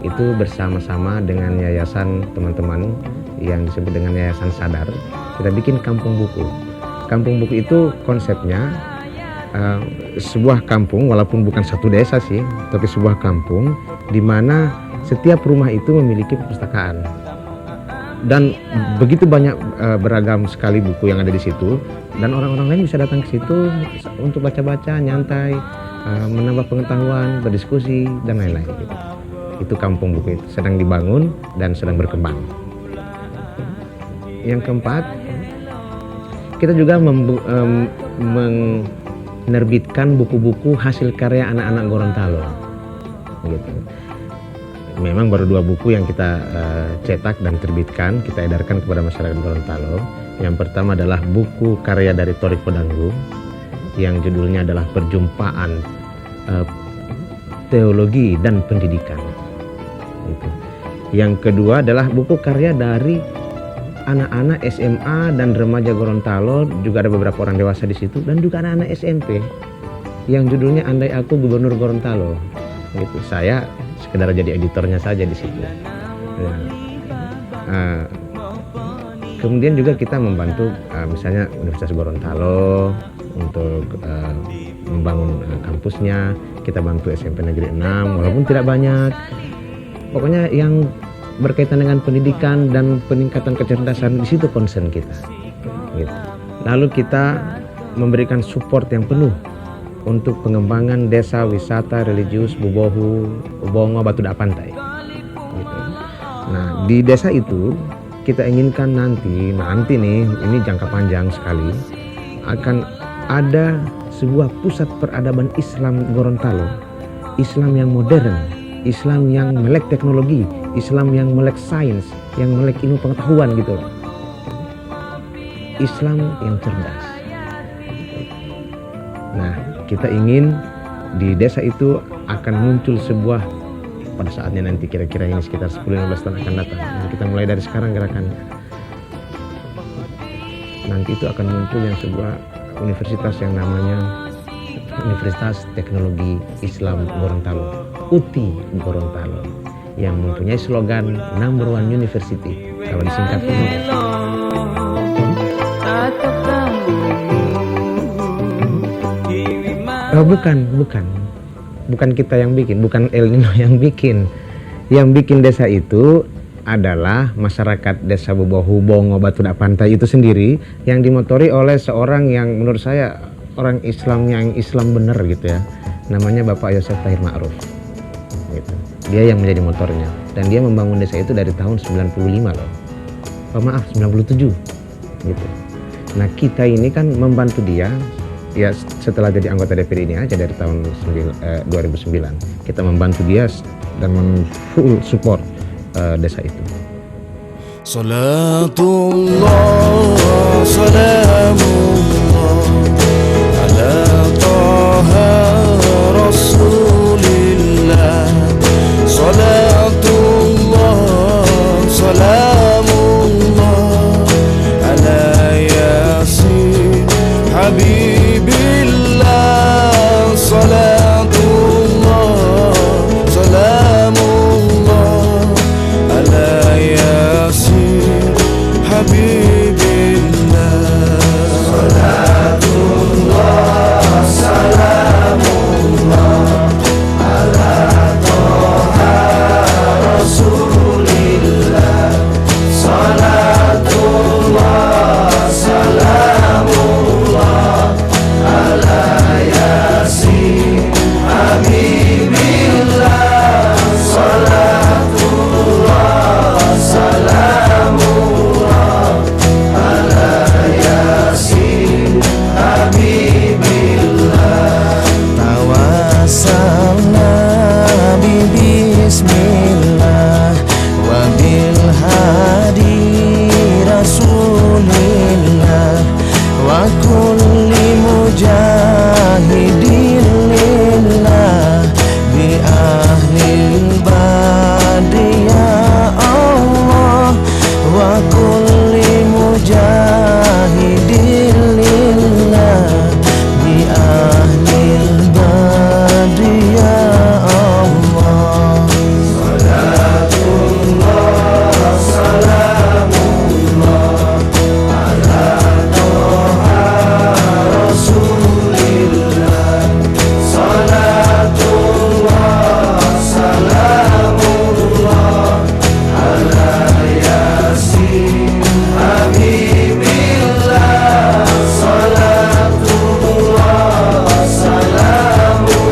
Itu bersama-sama dengan yayasan teman-teman yang disebut dengan Yayasan Sadar, kita bikin kampung buku. Kampung buku itu konsepnya sebuah kampung, walaupun bukan satu desa sih, tapi sebuah kampung di mana setiap rumah itu memiliki perpustakaan. Dan begitu banyak beragam sekali buku yang ada di situ, dan orang-orang lain bisa datang ke situ untuk baca-baca, nyantai, menambah pengetahuan, berdiskusi dan lain-lain gitu. Itu kampung buku itu sedang dibangun dan sedang berkembang. Yang keempat, kita juga menerbitkan buku-buku hasil karya anak-anak Gorontalo. Gitu. Memang baru 2 buku yang kita cetak dan terbitkan, kita edarkan kepada masyarakat Gorontalo. Yang pertama adalah buku karya dari Torik Podanggu yang judulnya adalah Perjumpaan Teologi dan Pendidikan. Yang kedua adalah buku karya dari anak-anak SMA dan remaja Gorontalo, juga ada beberapa orang dewasa di situ, dan juga anak-anak SMP yang judulnya Andai Aku Gubernur Gorontalo. Gitu. Saya sekedar jadi editornya saja di situ. Kemudian juga kita membantu misalnya Universitas Gorontalo untuk membangun kampusnya. Kita bantu SMP Negeri 6 walaupun tidak banyak. Pokoknya yang berkaitan dengan pendidikan dan peningkatan kecerdasan, di situ concern kita. Gitu. Lalu kita memberikan support yang penuh untuk pengembangan desa wisata religius Bubohu, Ubongo, Batudak Pantai. Gitu. Nah, di desa itu kita inginkan nanti nih, ini jangka panjang sekali, akan ada sebuah pusat peradaban Islam Gorontalo, Islam yang modern, Islam yang melek teknologi, Islam yang melek sains, yang melek ilmu pengetahuan gitu. Islam yang cerdas. Nah, kita ingin di desa itu akan muncul sebuah, pada saatnya nanti kira-kira ini sekitar 10-15 tahun akan datang. Nah, kita mulai dari sekarang gerakannya. Nanti itu akan muncul yang sebuah universitas yang namanya Universitas Teknologi Islam Gorontalo, UTI Gorontalo, yang mempunyai slogan Number One University. Kalau disingkat bukan kita yang bikin, bukan El Nino yang bikin. Yang bikin desa itu adalah masyarakat desa Bobohu, Bongo, Batudak Pantai itu sendiri, yang dimotori oleh seorang yang menurut saya orang Islam yang Islam bener gitu ya, namanya Bapak Yosef Tahir Ma'ruf gitu. Dia yang menjadi motornya, dan dia membangun desa itu dari tahun 95 loh. Oh, maaf, 97 gitu. Nah, kita ini kan membantu dia ya setelah jadi anggota DPD ini aja dari tahun 2009. Kita membantu dia dan full support desa itu. Salatullah salamullah ala taha rasulillah. Salatullah salamullah ala yasin habibillah. Salatullah salamullah ala yasin habibillah. Salatullah salamullah ala taha rasulillah. Salatullah salamullah ala yasin habibillah. Salatullah salamullah ala yasin habibillah. Tawassalna bismillah wa bil hadi rasulillah wa kulli mujahidin lillah bi ahlil badri ya Allah wa kulli mujahidin lillah bi ahlil badri ya Allah. Salatullah salamullah ala taha rasulillah. Salatullah salamullah ala yasin habibillah. Salatullah salamullah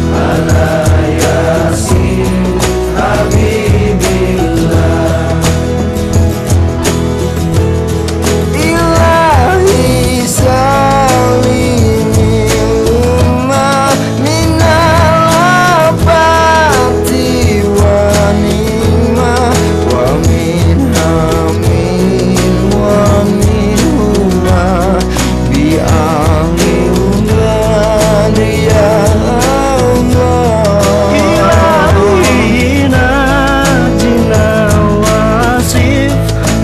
ala yasin habibillah. Ilahi salimillah minal abati wa nimah wa min hamin wa min humah bi ahlillah ya Allah. Ilahi najina wasif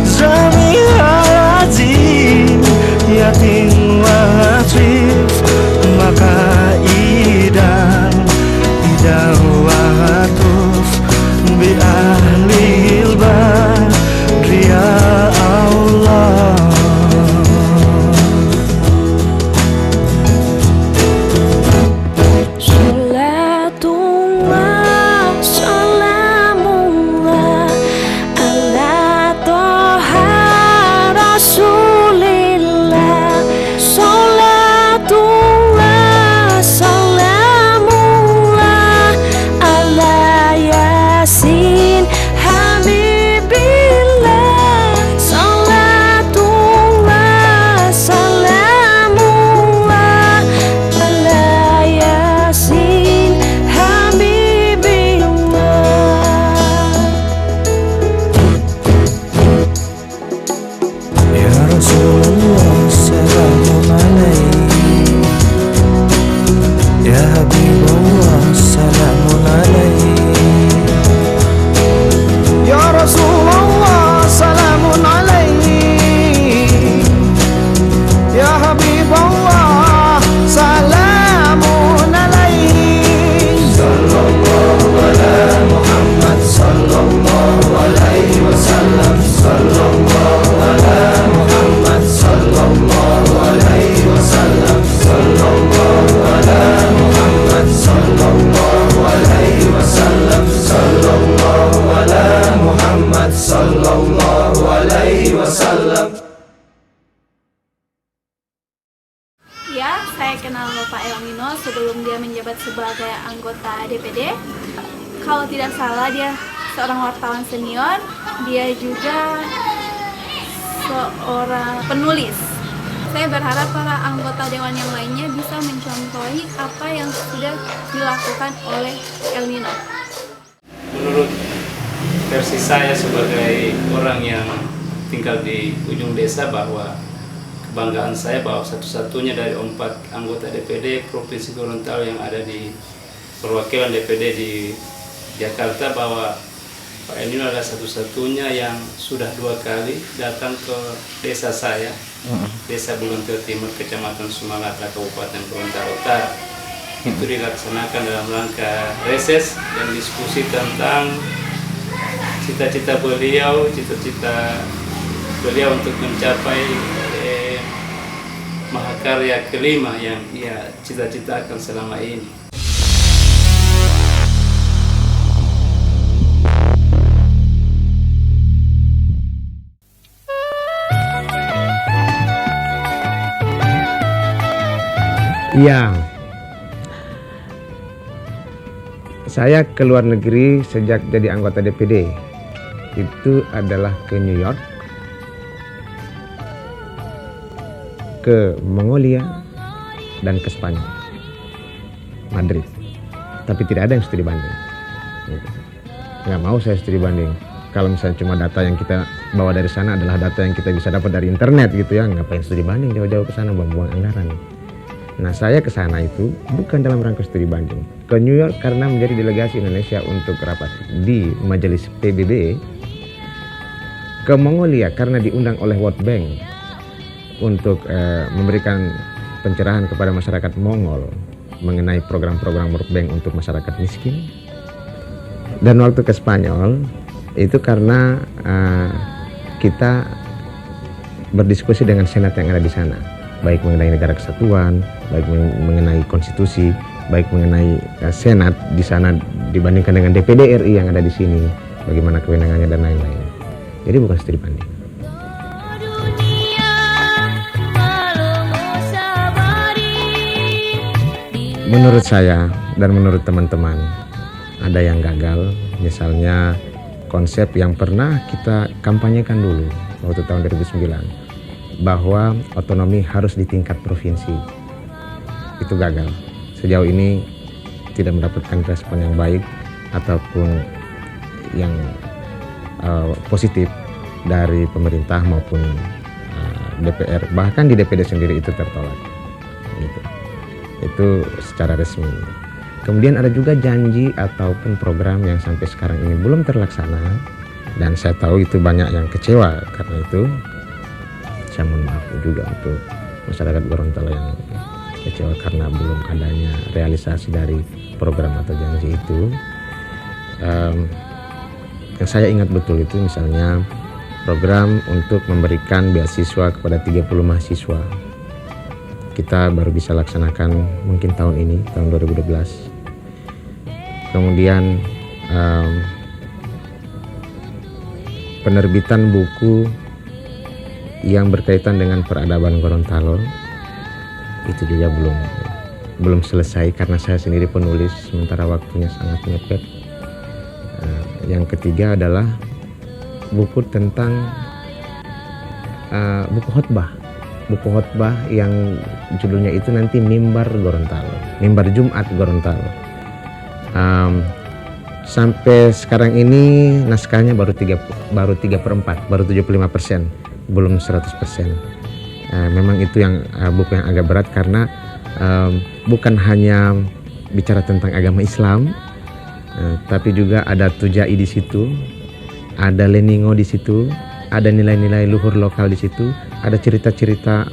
zamihal azim yatim wasif maka idan watuf bi ahlil badri ya Allah. Salatullah salamullah ala taha rasulillah. Salatullah salamullah DPD. Kalau tidak salah dia seorang wartawan senior, dia juga seorang penulis. Saya berharap para anggota dewan yang lainnya bisa mencontohi apa yang sudah dilakukan oleh El Nino. Menurut versi saya sebagai orang yang tinggal di ujung desa, bahwa kebanggaan saya bahwa satu-satunya dari 4 anggota DPD Provinsi Gorontalo yang ada di perwakilan DPD di Jakarta, bahwa Pak El Nino adalah satu-satunya yang sudah 2 kali datang ke desa saya, Desa Bulungan Timur, Kecamatan Sumalaka, Kabupaten Gorontalo Utara. Itu dilaksanakan dalam rangka reses dan diskusi tentang cita-cita beliau untuk mencapai mahakarya kelima yang ia cita-citakan selama ini. Iya, saya ke luar negeri sejak jadi anggota DPD. Itu adalah ke New York, ke Mongolia, dan ke Spanyol, Madrid. Tapi tidak ada yang studi banding. Nggak mau saya studi banding. Kalau misalnya cuma data yang kita bawa dari sana adalah data yang kita bisa dapat dari internet gitu ya, ngapain studi banding jauh-jauh ke sana, buang-buang anggaran. Nah, saya ke sana itu bukan dalam rangka studi banding. Ke New York karena menjadi delegasi Indonesia untuk rapat di Majelis PBB. Ke Mongolia karena diundang oleh World Bank untuk memberikan pencerahan kepada masyarakat Mongol mengenai program-program World Bank untuk masyarakat miskin. Dan waktu ke Spanyol itu karena kita berdiskusi dengan senat yang ada di sana, baik mengenai negara kesatuan, baik mengenai konstitusi, baik mengenai senat di sana dibandingkan dengan DPD RI yang ada di sini, bagaimana kewenangannya dan lain-lain. Jadi bukan studi banding. Menurut saya dan menurut teman-teman, ada yang gagal, misalnya konsep yang pernah kita kampanyekan dulu waktu tahun 2009, bahwa otonomi harus di tingkat provinsi. Itu gagal. Sejauh ini tidak mendapatkan respon yang baik ataupun yang positif dari pemerintah maupun DPR. Bahkan di DPD sendiri itu tertolak. Gitu. Itu secara resmi. Kemudian ada juga janji ataupun program yang sampai sekarang ini belum terlaksana, dan saya tahu itu banyak yang kecewa karena itu. Saya mohon maaf juga untuk masyarakat Gorontalo yang kecewa karena belum adanya realisasi dari program atau janji itu. Yang saya ingat betul itu misalnya program untuk memberikan beasiswa kepada 30 mahasiswa. Kita baru bisa laksanakan mungkin tahun ini, tahun 2012. Kemudian penerbitan buku yang berkaitan dengan peradaban Gorontalo itu juga belum selesai karena saya sendiri penulis, sementara waktunya sangat mepet. Yang ketiga adalah buku tentang buku khotbah yang judulnya itu nanti Mimbar Gorontalo, Mimbar Jumat Gorontalo. Sampai sekarang ini naskahnya baru 3/4, baru 75%, belum 100%. Memang itu yang buku yang agak berat karena bukan hanya bicara tentang agama Islam, tapi juga ada Tujai di situ, ada Leningo di situ, ada nilai-nilai luhur lokal di situ, ada cerita-cerita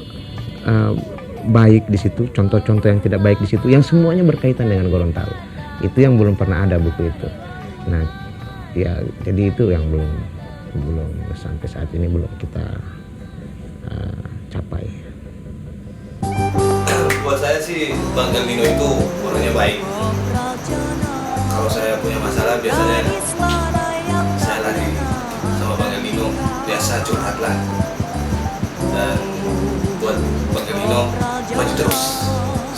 baik di situ, contoh-contoh yang tidak baik di situ, yang semuanya berkaitan dengan Gorontalo. Itu yang belum pernah ada buku itu. Nah, ya jadi itu yang belum sampai saat ini belum kita capai. Buat saya sih Bang El Nino itu orangnya baik. Kalau saya punya masalah biasanya saya lari sama Bang El Nino, biasa curhat lah. Dan buat Bang El Nino maju terus,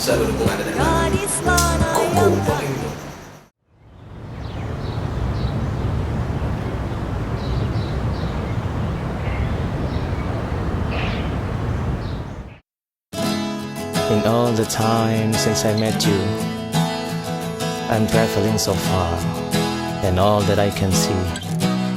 saya mendukung Anda dan Go Bang El Nino. In all the time since I met you, I'm traveling so far, and all that I can see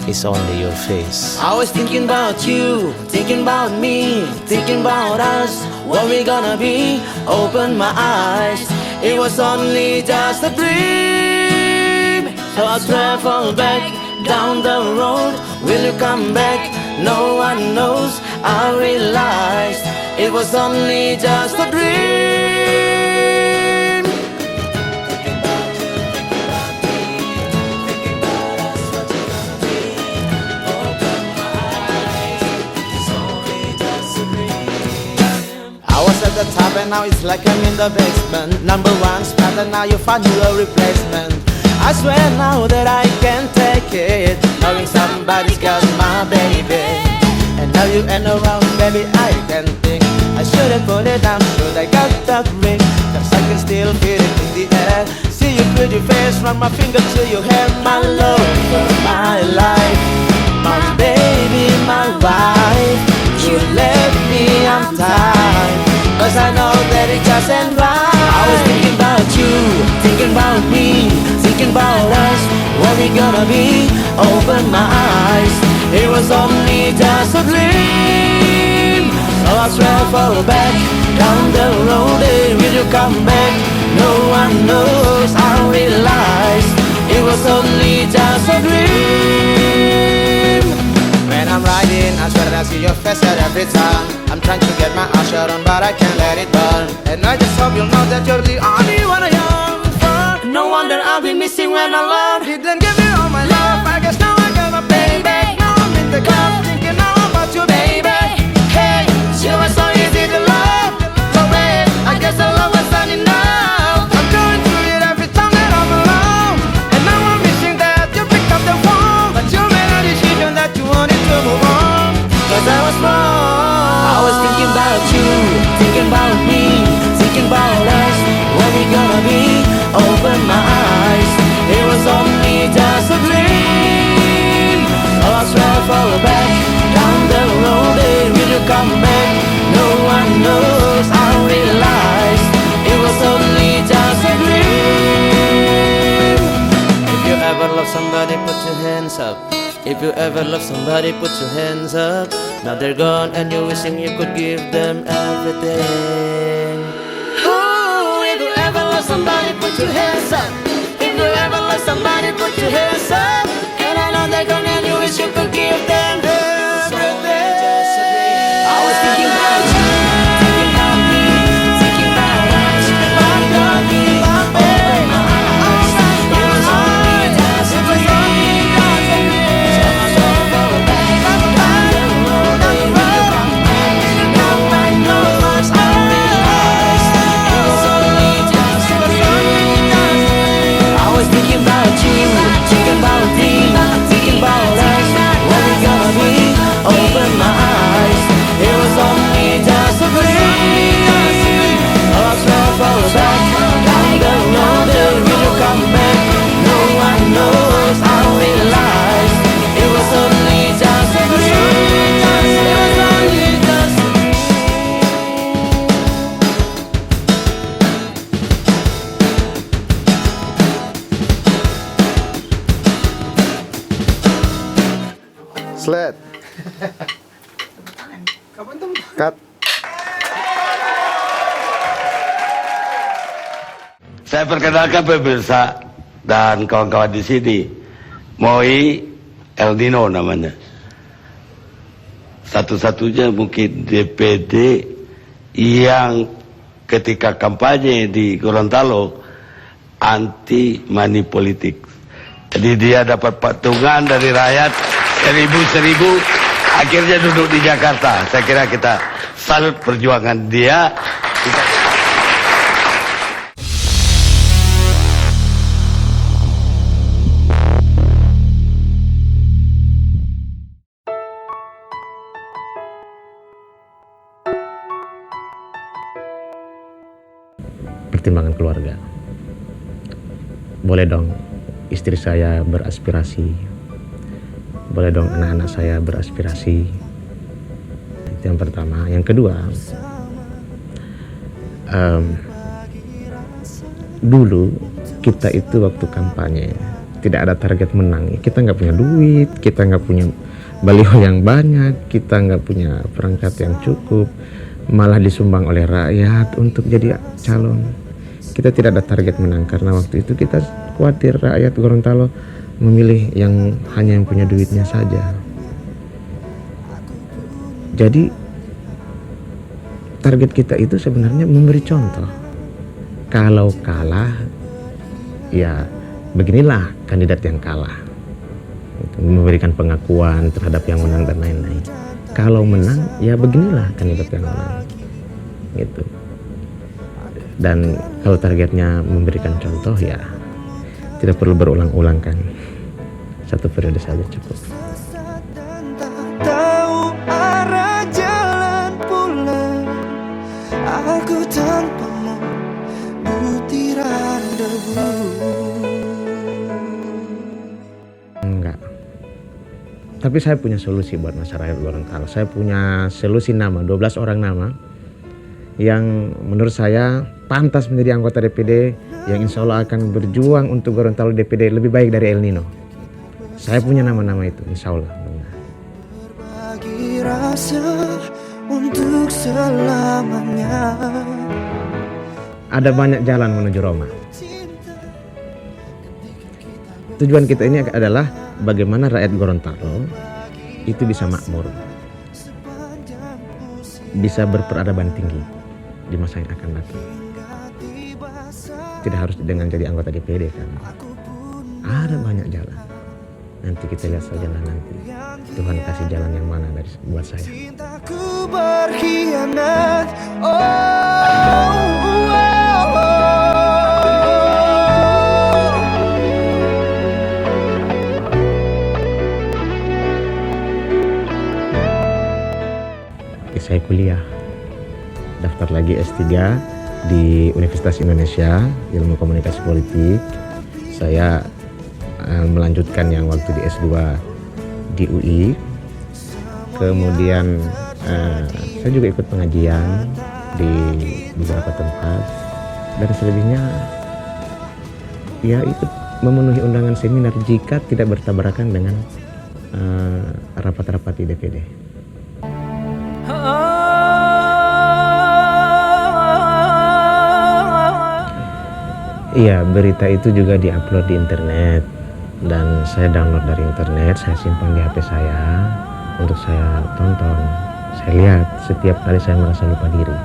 is only your face. I was thinking about you, thinking about me, thinking about us, what we gonna be. Open my eyes, it was only just a dream. So I travel back down the road. Will you come back? No one knows. I realized it was only just a dream. I was at the top and now it's like I'm in the basement. Number one spot and now you find you a replacement. I swear now that I can't take it, knowing somebody's got my baby. And now you end around, baby, I can think I should've put it down, should I got that ring? Cause I can still feel it in the air. See your pretty face from my finger to your hair. My love for my life, my baby, my wife. You left me, I'm tired, cause I know that it just ain't right. I was thinking about you, thinking about me, thinking about us, what we gonna be. Open my eyes, it was only just a dream. So I travel back down the road. Hey, will you come back? No one knows. I realized it was only just a dream. When I'm riding, I swear that I see your face at every time. I'm trying to get my eyes shut on, but I can't let it burn. And I just hope you'll know that you're the only one I yearn for. No wonder I'll be missing when I love. Didn't give you all my love, I guess now I got my baby. Now I'm in the club thinking all about you, baby. Hey, you were so easy to love. So babe, I guess the love was not enough. I'm going through it every time that I'm alone. And now I'm wishing that you picked up the phone, but you made a decision that you wanted to move on. Cause I was wrong. I was thinking about you, thinking about me, thinking about us, what we gonna be. Open my eyes, it was only just a dream. So I travel back down the road. Hey, will you come back? No one knows. I realized it was only just a dream. If you ever love somebody, put your hands up. If you ever love somebody, put your hands up. Now they're gone and you're wishing you could give them everything. Oh, if you ever love somebody, put your hands up. If you ever love somebody, put your hands up. And I know they're gone and you wish you could give them everything. I was thinking about you, thinking about me, thinking about us, what gonna be. Open my eyes, it was only just a dream. Sled. Cut. Saya perkenalkan pemirsa dan kawan-kawan di sini, Moi El Nino namanya. Satu-satunya mungkin DPD yang ketika kampanye di Gorontalo anti money politik. Jadi dia dapat patungan dari rakyat seribu, akhirnya duduk di Jakarta. Saya kira kita salut perjuangan dia. Pertimbangan keluarga. Boleh dong istri saya beraspirasi, boleh dong anak-anak saya beraspirasi. Itu yang pertama. Yang kedua, Dulu kita itu waktu kampanye tidak ada target menang. Kita nggak punya duit, kita nggak punya baliho yang banyak, kita nggak punya perangkat yang cukup, malah disumbang oleh rakyat untuk jadi calon. Kita tidak ada target menang karena waktu itu kita khawatir rakyat Gorontalo memilih yang hanya yang punya duitnya saja. Jadi target kita itu sebenarnya memberi contoh. Kalau kalah, ya beginilah kandidat yang kalah. Memberikan pengakuan terhadap yang menang dan lain-lain. Kalau menang, ya beginilah kandidat yang menang. Gitu. Dan kalau targetnya memberikan contoh, ya tidak perlu berulang-ulang kan. Satu periode saja cukup. Tahu arah jalan pulang, aku tanpamu butiran debu. Enggak. Tapi saya punya solusi buat masyarakat Gorontalo. Saya punya solusi nama, 12 orang nama yang menurut saya pantas menjadi anggota DPD, yang insya Allah akan berjuang untuk Gorontalo DPD lebih baik dari El Nino. Saya punya nama-nama itu, insya Allah. Berbagi rasa untuk selamanya. Ada banyak jalan menuju Roma. Tujuan kita ini adalah bagaimana rakyat Gorontalo itu bisa makmur, bisa berperadaban tinggi di masa yang akan datang. Tidak harus dengan jadi anggota DPD kan. Ada banyak jalan. Nanti kita lihat saja lah nanti Tuhan kasih jalan yang mana dari buat saya. Cintaku berkhianat. Saya kuliah, daftar lagi S3 di Universitas Indonesia, Ilmu Komunikasi Politik. Saya melanjutkan yang waktu di S2 di UI. Kemudian saya juga ikut pengajian di beberapa tempat. Dan selebihnya ya ikut memenuhi undangan seminar jika tidak bertabrakan dengan rapat-rapat di DPD. Iya, berita itu juga diupload di internet dan saya download dari internet, saya simpan di HP saya untuk saya tonton. Saya lihat setiap kali saya merasa lupa diri.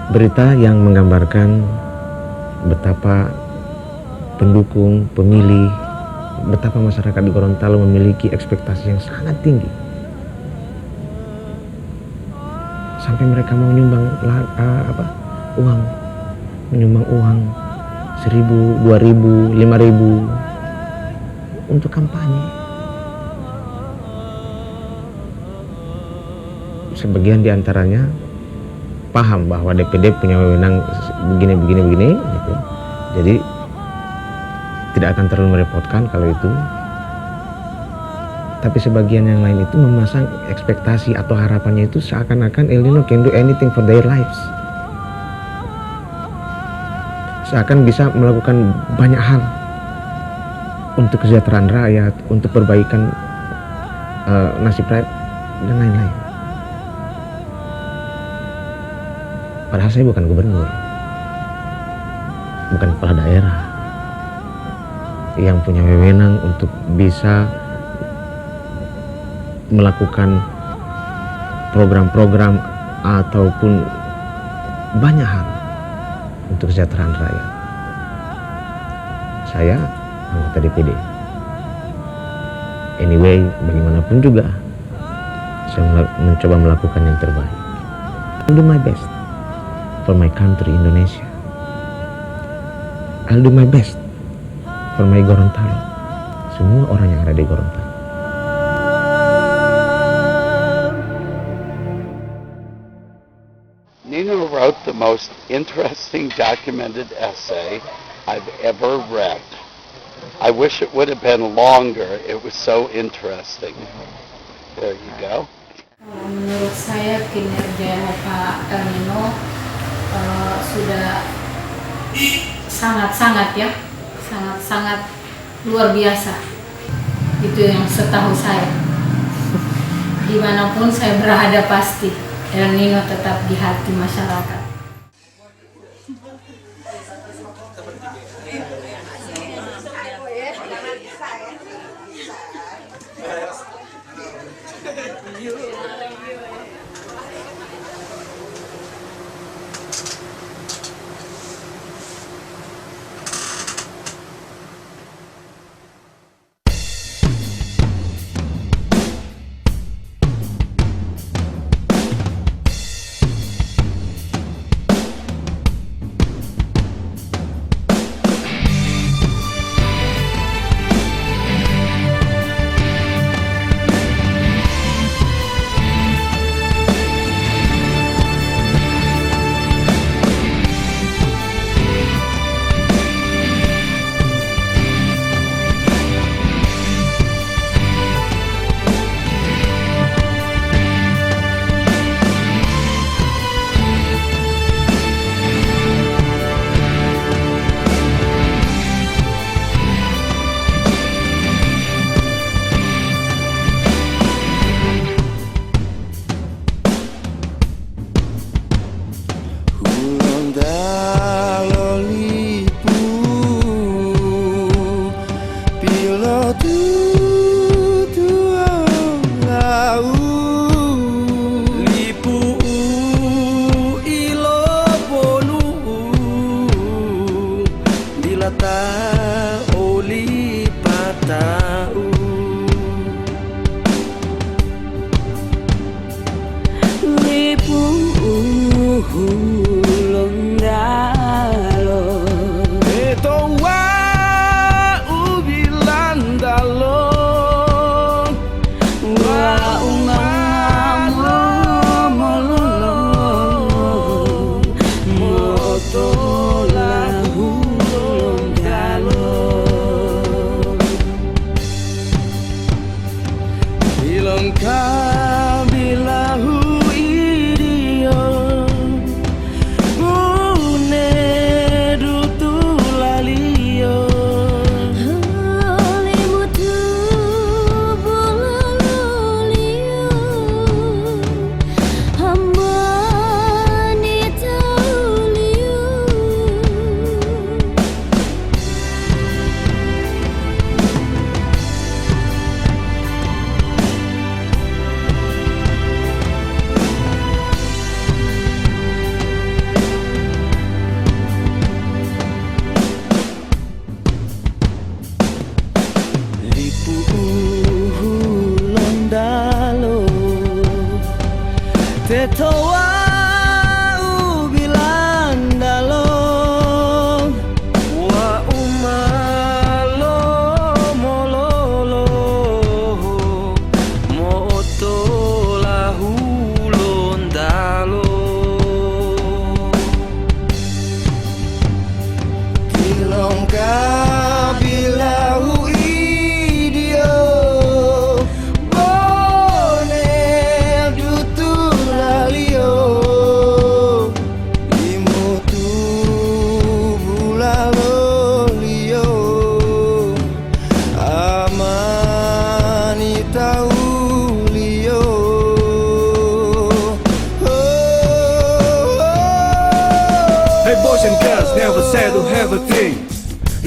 Berita yang menggambarkan betapa pendukung, pemilih, betapa masyarakat di Gorontalo memiliki ekspektasi yang sangat tinggi. Sampai mereka mau nyumbang uang, menyumbang uang 1.000, 2.000, 5.000 untuk kampanye. Sebagian diantaranya paham bahwa DPD punya wewenang begini gitu. Jadi tidak akan terlalu merepotkan kalau itu. Tapi sebagian yang lain itu memasang ekspektasi atau harapannya itu seakan-akan El Nino can do anything for their lives. Seakan bisa melakukan banyak hal untuk kesejahteraan rakyat, untuk perbaikan nasib rakyat dan lain-lain. Padahal saya bukan gubernur, bukan kepala daerah yang punya wewenang untuk bisa melakukan program-program ataupun banyak hal untuk kesejahteraan rakyat. Saya anggota DPD. Anyway, bagaimanapun juga saya mencoba melakukan yang terbaik. I'll do my best for my country Indonesia. I'll do my best for my Gorontalo. Semua orang yang ada di Gorontalo. Nino wrote the most interesting documented essay I've ever read. I wish it would have been longer. It was so interesting. There you go. Menurut saya kinerja Pak El Nino sudah sangat luar biasa. Itu yang setahu saya. Dimanapun saya berada pasti El Nino tetap di hati masyarakat.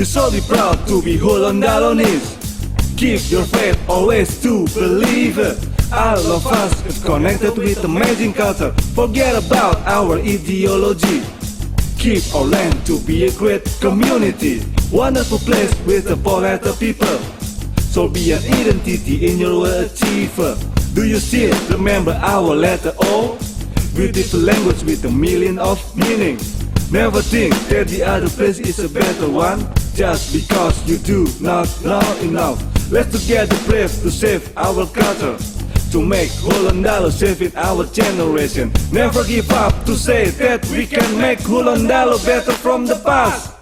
You're so proud to be Hollandalonese. Keep your faith always to believe it. All of us is connected with amazing culture. Forget about our ideology. Keep our land to be a great community. Wonderful place with a polite people. So be an identity in your achiever. Do you still remember our letter O? Beautiful language with a million of meaning. Never think that the other place is a better one, just because you do not know enough. Let's together brave to save our culture, to make Hollandalo safe in our generation. Never give up to say that we can make Hollandalo better from the past.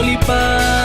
berlipat.